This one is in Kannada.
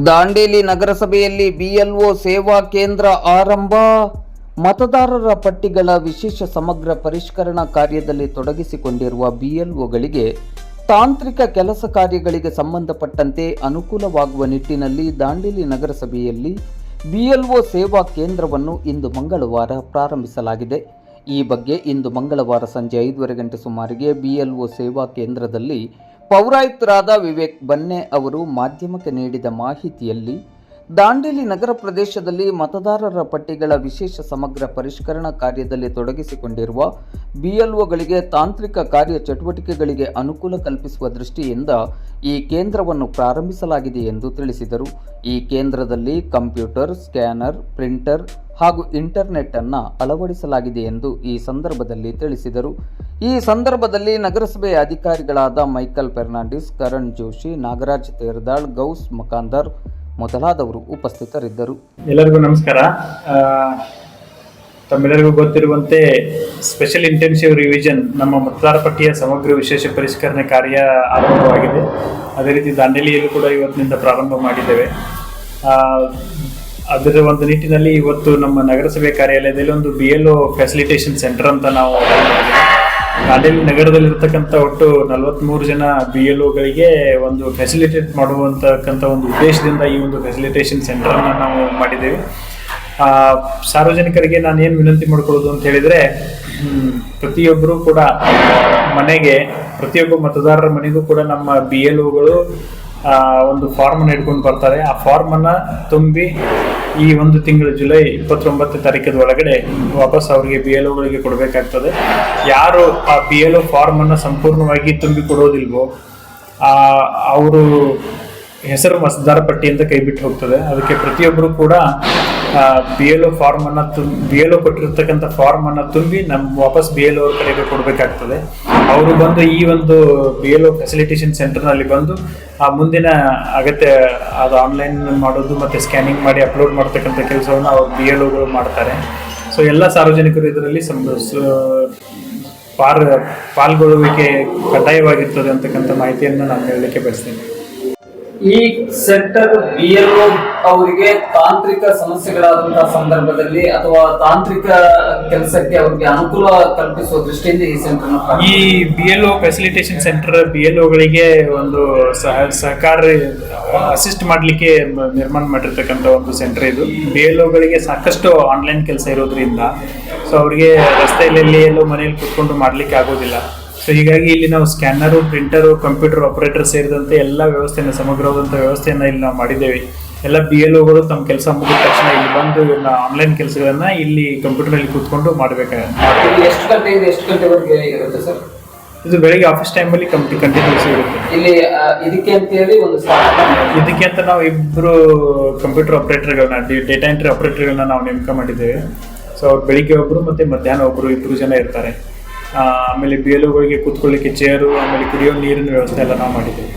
ದಾಂಡೇಲಿ ನಗರಸಭೆಯಲ್ಲಿ ಬಿಎಲ್ಒ ಸೇವಾ ಕೇಂದ್ರ ಆರಂಭ. ಮತದಾರರ ಪಟ್ಟಿಗಳ ವಿಶೇಷ ಸಮಗ್ರ ಪರಿಷ್ಕರಣಾ ಕಾರ್ಯದಲ್ಲಿ ತೊಡಗಿಸಿಕೊಂಡಿರುವ ಬಿಎಲ್ಒಗಳಿಗೆ ತಾಂತ್ರಿಕ ಕೆಲಸ ಕಾರ್ಯಗಳಿಗೆ ಸಂಬಂಧಪಟ್ಟಂತೆ ಅನುಕೂಲವಾಗುವ ನಿಟ್ಟಿನಲ್ಲಿ ದಾಂಡೇಲಿ ನಗರಸಭೆಯಲ್ಲಿ ಬಿಎಲ್ಒ ಸೇವಾ ಕೇಂದ್ರವನ್ನು ಇಂದು ಮಂಗಳವಾರ ಪ್ರಾರಂಭಿಸಲಾಗಿದೆ. ಈ ಬಗ್ಗೆ ಇಂದು ಮಂಗಳವಾರ ಸಂಜೆ 5:30 ಗಂಟೆ ಸುಮಾರಿಗೆ ಬಿಎಲ್ಒ ಸೇವಾ ಕೇಂದ್ರದಲ್ಲಿ ಪೌರಾಯುಕ್ತರಾದ ವಿವೇಕ್ ಬನ್ನೆ ಅವರು ಮಾಧ್ಯಮಕ್ಕೆ ನೀಡಿದ ಮಾಹಿತಿಯಲ್ಲಿ, ದಾಂಡೇಲಿ ನಗರ ಪ್ರದೇಶದಲ್ಲಿ ಮತದಾರರ ಪಟ್ಟಿಗಳ ವಿಶೇಷ ಸಮಗ್ರ ಪರಿಷ್ಕರಣಾ ಕಾರ್ಯದಲ್ಲಿ ತೊಡಗಿಸಿಕೊಂಡಿರುವ ಬಿಎಲ್ಒಗಳಿಗೆ ತಾಂತ್ರಿಕ ಕಾರ್ಯ ಚಟುವಟಿಕೆಗಳಿಗೆ ಅನುಕೂಲ ಕಲ್ಪಿಸುವ ದೃಷ್ಟಿಯಿಂದ ಈ ಕೇಂದ್ರವನ್ನು ಪ್ರಾರಂಭಿಸಲಾಗಿದೆ ಎಂದು ತಿಳಿಸಿದರು. ಈ ಕೇಂದ್ರದಲ್ಲಿ ಕಂಪ್ಯೂಟರ್, ಸ್ಕ್ಯಾನರ್, ಪ್ರಿಂಟರ್ ಹಾಗೂ ಇಂಟರ್ನೆಟ್ ಅನ್ನು ಅಳವಡಿಸಲಾಗಿದೆ ಎಂದು ಈ ಸಂದರ್ಭದಲ್ಲಿ ತಿಳಿಸಿದರು. ಈ ಸಂದರ್ಭದಲ್ಲಿ ನಗರಸಭೆಯ ಅಧಿಕಾರಿಗಳಾದ ಮೈಕಲ್ ಫೆರ್ನಾಂಡಿಸ್, ಕರಣ್ ಜೋಶಿ, ನಾಗರಾಜ್ ತೇರ್ದಾಳ್, ಗೌಸ್ ಮಕಾಂದರ್ ಮೊದಲಾದವರು ಉಪಸ್ಥಿತರಿದ್ದರು. ಎಲ್ಲರಿಗೂ ನಮಸ್ಕಾರ. ತಮ್ಮೆಲ್ಲರಿಗೂ ಗೊತ್ತಿರುವಂತೆ ಸ್ಪೆಷಲ್ ಇಂಟೆನ್ಸಿವ್ ರಿವಿಷನ್ ನಮ್ಮ ಮತದಾರ ಪಟ್ಟಿಯ ಸಮಗ್ರ ವಿಶೇಷ ಪರಿಷ್ಕರಣೆ ಕಾರ್ಯ ಆರಂಭವಾಗಿದೆ. ಅದೇ ರೀತಿ ದಾಂಡೇಲಿಯಲ್ಲೂ ಕೂಡ ಇವತ್ತಿನಿಂದ ಪ್ರಾರಂಭ ಮಾಡಿದ್ದೇವೆ. ಅದರ ಒಂದು ನಿಟ್ಟಿನಲ್ಲಿ ಇವತ್ತು ನಮ್ಮ ನಗರಸಭೆ ಕಾರ್ಯಾಲಯದಲ್ಲಿ ಒಂದು BLO ಫೆಸಿಲಿಟೇಷನ್ ಸೆಂಟರ್ ಅಂತ ನಾವು ದಾಂಡೇಲಿ ನಗರದಲ್ಲಿರ್ತಕ್ಕಂಥ ಒಟ್ಟು 43 ಜನ BLOಗಳಿಗೆ ಒಂದು ಫೆಸಿಲಿಟೇಟ್ ಮಾಡುವಂತಕ್ಕಂಥ ಒಂದು ಉದ್ದೇಶದಿಂದ ಈ ಒಂದು ಫೆಸಿಲಿಟೇಷನ್ ಸೆಂಟರನ್ನು ನಾವು ಮಾಡಿದ್ದೇವೆ. ಸಾರ್ವಜನಿಕರಿಗೆ ನಾನು ಏನು ವಿನಂತಿ ಮಾಡ್ಕೊಳ್ಳೋದು ಅಂತ ಹೇಳಿದರೆ, ಪ್ರತಿಯೊಬ್ಬರು ಕೂಡ ಪ್ರತಿಯೊಬ್ಬ ಮತದಾರರ ಮನೆಗೂ ಕೂಡ ನಮ್ಮ BLOಗಳು ಒಂದು ಫಾರ್ಮನ್ನು ಇಟ್ಕೊಂಡು ಬರ್ತಾರೆ. ಆ ಫಾರ್ಮನ್ನು ತುಂಬಿ ಈ ಒಂದು ತಿಂಗಳು ಜುಲೈ 29 ತಾರೀಕಿನ ಒಳಗಡೆ ವಾಪಸ್ ಅವರಿಗೆ BLOಗಳಿಗೆ ಕೊಡಬೇಕಾಗ್ತದೆ. ಯಾರು ಆ BLO ಫಾರ್ಮನ್ನು ಸಂಪೂರ್ಣವಾಗಿ ತುಂಬಿ ಕೊಡೋದಿಲ್ವೋ ಅವರು ಹೆಸರು ಮತದಾರ ಪಟ್ಟಿಯಿಂದ ಕೈ ಬಿಟ್ಟು ಹೋಗ್ತದೆ. ಅದಕ್ಕೆ ಪ್ರತಿಯೊಬ್ಬರು ಕೂಡ BLO ಫಾರ್ಮನ್ನು BLO ಕೊಟ್ಟಿರ್ತಕ್ಕಂಥ ಫಾರ್ಮನ್ನು ತುಂಬಿ ವಾಪಸ್ BLO ಅವ್ರ ಕಡೆಗೆ ಕೊಡಬೇಕಾಗ್ತದೆ. ಅವರು ಬಂದು ಈ ಒಂದು BLO ಫೆಸಿಲಿಟೇಷನ್ ಸೆಂಟರ್ನಲ್ಲಿ ಬಂದು ಆ ಮುಂದಿನ ಅಗತ್ಯ ಅದು ಆನ್ಲೈನ್ ಮಾಡೋದು ಮತ್ತು ಸ್ಕ್ಯಾನಿಂಗ್ ಮಾಡಿ ಅಪ್ಲೋಡ್ ಮಾಡ್ತಕ್ಕಂಥ ಕೆಲಸವನ್ನು ಅವ್ರು BLOಗಳು ಮಾಡ್ತಾರೆ. ಸೊ ಎಲ್ಲ ಸಾರ್ವಜನಿಕರು ಇದರಲ್ಲಿ ಪಾಲ್ಗೊಳ್ಳುವಿಕೆ ಕಡ್ಡಾಯವಾಗಿರ್ತದೆ ಅಂತಕ್ಕಂಥ ಮಾಹಿತಿಯನ್ನು ನಾನು ಹೇಳಲಿಕ್ಕೆ ಬಯಸ್ತೇನೆ. ಈ ಸೆಂಟರ್ BLO ಅವರಿಗೆ ತಾಂತ್ರಿಕ ಸಮಸ್ಯೆಗಳಾದಂತಹ ಸಂದರ್ಭದಲ್ಲಿ ಅಥವಾ ತಾಂತ್ರಿಕ ಕೆಲಸಕ್ಕೆ ಅವರಿಗೆ ಅನುಕೂಲ ಕಲ್ಪಿಸುವ ದೃಷ್ಟಿಯಿಂದ ಈ ಸೆಂಟರ್ ಈ BLO ಫೆಸಿಲಿಟೇಷನ್ ಸೆಂಟರ್ BLOಗಳಿಗೆ ಒಂದು ಸಹಕಾರ ಅಸಿಸ್ಟ್ ಮಾಡಲಿಕ್ಕೆ ನಿರ್ಮಾಣ ಮಾಡಿರ್ತಕ್ಕಂಥ ಒಂದು ಸೆಂಟರ್ ಇದು. BLOಗಳಿಗೆ ಸಾಕಷ್ಟು ಆನ್ಲೈನ್ ಕೆಲಸ ಇರೋದ್ರಿಂದ ಸೊ ಅವರಿಗೆ ರಸ್ತೆಯಲ್ಲಿ ಎಲ್ಲೋ ಮನೆಯಲ್ಲಿ ಕುತ್ಕೊಂಡು ಮಾಡ್ಲಿಕ್ಕೆ ಆಗೋದಿಲ್ಲ. ಸೊ ಹೀಗಾಗಿ ಇಲ್ಲಿ ನಾವು ಸ್ಕ್ಯಾನರು, ಪ್ರಿಂಟರು, ಕಂಪ್ಯೂಟರ್ ಆಪರೇಟರ್ ಸೇರಿದಂತೆ ಎಲ್ಲ ವ್ಯವಸ್ಥೆಯನ್ನು, ಸಮಗ್ರವಾದಂಥ ವ್ಯವಸ್ಥೆಯನ್ನು ಇಲ್ಲಿ ನಾವು ಮಾಡಿದ್ದೇವೆ. ಎಲ್ಲ BLOಗಳು ತಮ್ಮ ಕೆಲಸ ಮುಗಿದ ತಕ್ಷಣ ಇಲ್ಲಿ ಬಂದು ಆನ್ಲೈನ್ ಕೆಲಸಗಳನ್ನ ಇಲ್ಲಿ ಕಂಪ್ಯೂಟರ್ನಲ್ಲಿ ಕೂತ್ಕೊಂಡು ಮಾಡಬೇಕಾಗುತ್ತೆ. ಎಷ್ಟು ಗಂಟೆಯಿಂದ ಎಷ್ಟು ಗಂಟೆವರೆಗೆ ಇರುತ್ತೆ ಸರ್? ಇದು ಬೆಳಿಗ್ಗೆ ಆಫೀಸ್ ಟೈಮಲ್ಲಿ ಕಂಟಿನ್ಯೂಸ್ ಇರುತ್ತೆ. ಇಲ್ಲಿ ಇದಕ್ಕೆ ಅಂತ ಹೇಳಿ ಇದಕ್ಕೆ ಅಂತ ನಾವು ಇಬ್ಬರು ಕಂಪ್ಯೂಟರ್ ಆಪರೇಟರ್ಗಳನ್ನ, ಡೇಟಾ ಎಂಟ್ರಿ ಆಪರೇಟರ್ಗಳನ್ನ ನಾವು ನೇಮಕ ಮಾಡಿದ್ದೇವೆ. ಸೊ ಅವ್ರು ಬೆಳಿಗ್ಗೆ ಒಬ್ಬರು ಮತ್ತು ಮಧ್ಯಾಹ್ನ ಒಬ್ಬರು, 2 ಜನ ಇರ್ತಾರೆ. ಆಮೇಲೆ BLOಗಳಿಗೆ ಕೂತ್ಕೊಳ್ಳಿಕ್ಕೆ ಚೇರು, ಆಮೇಲೆ ಕುಡಿಯೋ ನೀರಿನ ವ್ಯವಸ್ಥೆ ಎಲ್ಲ ನಾವು ಮಾಡಿದ್ದೇವೆ.